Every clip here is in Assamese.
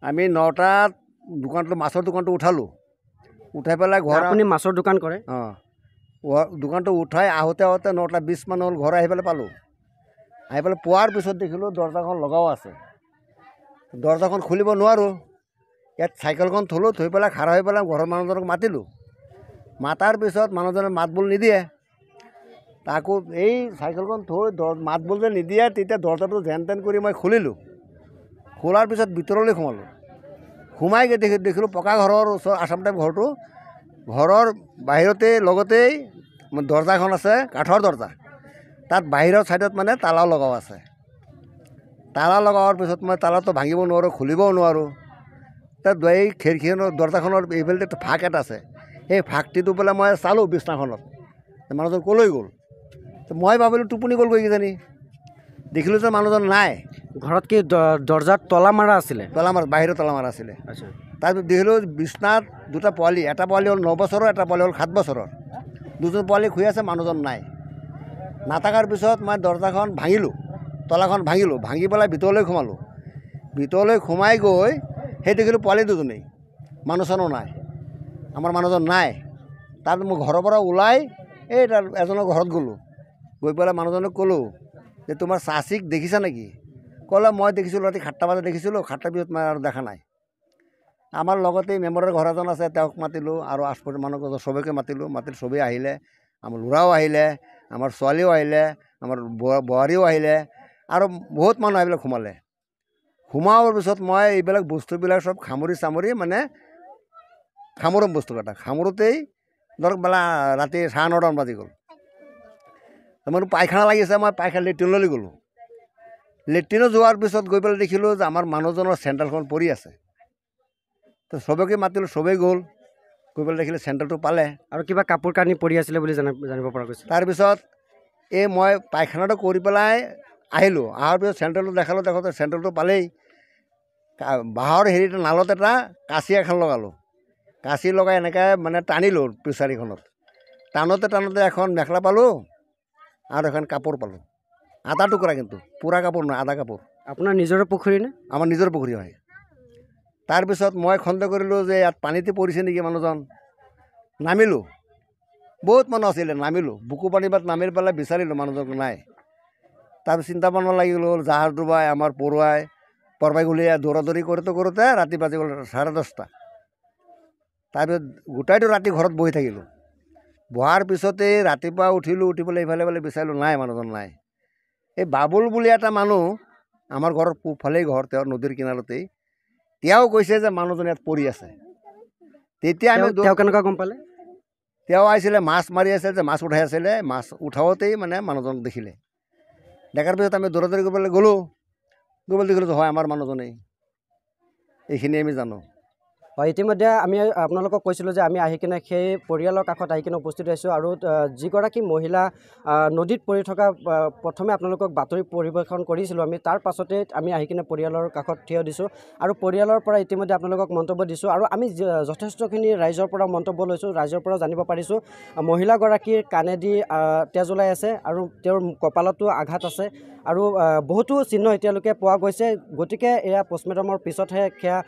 আমি 9টাত দোকানটো মাছৰ দোকানটো উঠালোঁ, উঠাই পেলাই ঘৰ আপুনি মাছৰ দোকান কৰে? দোকানটো উঠাই আহোঁতে 9:20 মান হ'ল, ঘৰ আহি পেলাই পালোঁ। আহি পেলাই পোৱাৰ পিছত দেখিলোঁ দৰ্জাখন লগাও আছে। দৰ্জাখন খুলিব নোৱাৰোঁ। ইয়াত চাইকেলখন থ'লোঁ, থৈ পেলাই খাৰা হৈ পেলাই ঘৰৰ মানুহজনক মাতিলোঁ। মাতাৰ পিছত মানুহজনে মাত বোল নিদিয়ে। তাকো এই চাইকেলখন থৈ মাত বোল যে নিদিয়ে, তেতিয়া দৰ্জাটো যেন তেন কৰি মই খুলিলোঁ। খোলাৰ পিছত ভিতৰলৈ সোমালোঁ। সোমাই দেখিলোঁ পকা ঘৰৰ ওচৰ আছাম টাইপ ঘৰটো, ঘৰৰ বাহিৰতেই লগতেই দৰ্জাখন আছে, কাঠৰ দৰ্জা। তাত বাহিৰৰ ছাইডত মানে তালাও লগাও আছে। তালা লগাৱাৰ পিছত মই তালাটো ভাঙিব নোৱাৰোঁ, খুলিবও নোৱাৰোঁ। তাত এই খিৰিকীখনৰ দৰ্জাখনৰ এইফালে ফাঁক এটা আছে, সেই ফাঁকটিটো পেলাই মই চালোঁ বিছনাখনত, মানুহজন ক'লৈ গ'ল। মই ভাবিলোঁ টোপনি গ'লগৈ কিজানি। দেখিলোঁ যে মানুহজন নাই। ঘৰত কি দৰ্জাত তলা মাৰা আছিলে? তলা মাৰা, বাহিৰত তলা মাৰা আছিলে। আচ্ছা। তাৰপিছত দেখিলোঁ বিছনাত দুটা পোৱালি, এটা পোৱালি হ'ল 9 বছৰৰ, এটা পোৱালি হ'ল 7 বছৰৰ। দুজন পোৱালি শুই আছে, মানুহজন নাই। নাথাকাৰ পিছত মই দৰ্জাখন ভাঙিলোঁ, তলাখন ভাঙিলোঁ, ভাঙি পেলাই ভিতৰলৈ সোমালোঁ। ভিতৰলৈ সোমাই গৈ সেই দেখিলোঁ পোৱালি দুজনেই, মানুহ চানুহ নাই, আমাৰ মানুহজন নাই। তাৰপিছত মই ঘৰৰ পৰা ওলাই এই এজনৰ ঘৰত গ'লোঁ। গৈ পেলাই মানুহজনক ক'লোঁ যে তোমাৰ চাচিক দেখিছা নেকি? ক'লে মই দেখিছিলোঁ, ৰাতি 7টা বজাত দেখিছিলোঁ, 7টাৰ পিছত মই আৰু দেখা নাই। আমাৰ লগতে মেম্বাৰৰ ঘৰ এজন আছে, তেওঁক মাতিলোঁ, আৰু আশপাশৰ মানুহ চবকে মাতিলোঁ। চবেই আহিলে, আমাৰ ল'ৰাও আহিলে, আমাৰ ছোৱালীও আহিলে, আমাৰ বোৱাৰীও আহিলে, আৰু বহুত মানুহ আহি পেলাই সোমালে। সোমোৱাৰ পিছত মই এইবিলাক বস্তুবিলাক চব সামৰি চামৰি মানে সামৰিম বস্তুকেইটা। সামৰোঁতেই ধৰক বেলা ৰাতি 9:30 বাজি গ'ল। মোৰ পায়খানা লাগিছে, মই লেট্ৰিনলৈ গ'লোঁ। লেট্ৰিনত যোৱাৰ পিছত গৈ পেলাই দেখিলোঁ যে আমাৰ মানুহজনৰ চেণ্ডেলখন পৰি আছে। তো চবকে মাতিলোঁ, চবেই গ'ল, গৈ পেলাই দেখিলোঁ চেণ্ডেলটো পালে। আৰু কিবা কাপোৰ কানি পৰি আছিলে বুলি জানিব পৰা গৈছে। তাৰপিছত এই মই পায়খানাটো কৰি পেলাই আহিলোঁ। অহাৰ পিছত চেণ্ডেলটো দেখালোঁ, দেখোঁতে চেণ্ডেলটো পালেই। বাঁহৰ হেৰিটো নালত এটা কাঁচি এখন লগালোঁ। কাঁচি লগাই এনেকৈ মানে টানিলোঁ পিছাৰিখনত। টানোতে এখন মেখেলা পালোঁ আৰু এখন কাপোৰ পালোঁ। আধা টুকুৰা, কিন্তু পূৰা কাপোৰ নহয়, আধা কাপোৰ। আপোনাৰ নিজৰে পুখুৰী নে? আমাৰ নিজৰ পুখুৰী হয়। তাৰপিছত মই সন্দেহ কৰিলোঁ যে ইয়াত পানীতে পৰিছে নেকি মানুহজন। নামিলোঁ, বহুত মানুহ আছিলে, নামিলোঁ, বুকু পানী বাট নামি পেলাই বিচাৰিলোঁ, মানুহজন নাই। তাৰপিছত চিন্তা ভাৱনা লাগি গ'ল, জাহাৰ ডুবাই আমাৰ পৰবাই গুলিয়াই দৌৰাদৌৰি কৰোঁতে ৰাতি বাজি গ'ল 10:30। তাৰপিছত গোটাইটো ৰাতি ঘৰত বহি থাকিলোঁ। বহাৰ পিছতেই ৰাতিপুৱা উঠিলোঁ, উঠি পেলাই ইফালে বিচাৰিলোঁ, নাই, মানুহজন নাই। এই বাবুল বুলি এটা মানুহ, আমাৰ ঘৰৰ পূবফালেই ঘৰ, তেওঁৰ নদীৰ কিনাৰতেই, তেওঁ কৈছে যে মানুহজন ইয়াত পৰি আছে। তেতিয়া আমি তেওঁ কেনেকুৱা গম পালে? তেওঁ আহিছিলে, মাছ মাৰি আছিল যে, মাছ উঠাই আছিলে, মাছ উঠাওঁতেই মানে মানুহজনক দেখিলে। দেখাৰ পিছত আমি দৌৰাদৌৰি কৰি পেলাই গ'লোঁ, গৈ পেলাই দেখিলোঁ হয় আমাৰ মানুহজনেই। এইখিনি আমি জানো। হয়, ইতিমধ্যে আমি আপোনালোকক কৈছিলোঁ যে আমি আহি কিনে সেই পৰিয়ালৰ কাষত আহি কিনে উপস্থিত হৈছোঁ, আৰু যিগৰাকী মহিলা নদীত পৰি থকা, প্ৰথমে আপোনালোকক বাতৰি পৰিৱেশন কৰিছিলোঁ আমি, তাৰ পাছতে আমি আহি কিনে পৰিয়ালৰ কাষত থিয় দিছোঁ, আৰু পৰিয়ালৰ পৰা ইতিমধ্যে আপোনালোকক মন্তব্য দিছোঁ, আৰু আমি যথেষ্টখিনি ৰাইজৰ পৰা মন্তব্য লৈছোঁ, ৰাইজৰ পৰা জানিব পাৰিছোঁ মহিলাগৰাকীৰ কাণেদি তেজ ওলাই আছে, আৰু তেওঁৰ কপালতো আঘাত আছে, আৰু বহুতো চিহ্ন এতিয়ালৈকে পোৱা গৈছে। গতিকে এয়া পষ্টমৰ্টমৰ পিছতহে সেয়া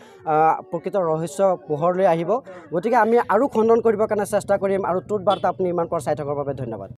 প্ৰকৃত ৰহস্য পোহৰলৈ আহিব। গতিকে আমি আৰু খণ্ডন কৰিবৰ কাৰণে চেষ্টা কৰিম, আৰু টুট বাৰ্তা আপুনি ইমান পৰ চাই থকাৰ বাবে ধন্যবাদ।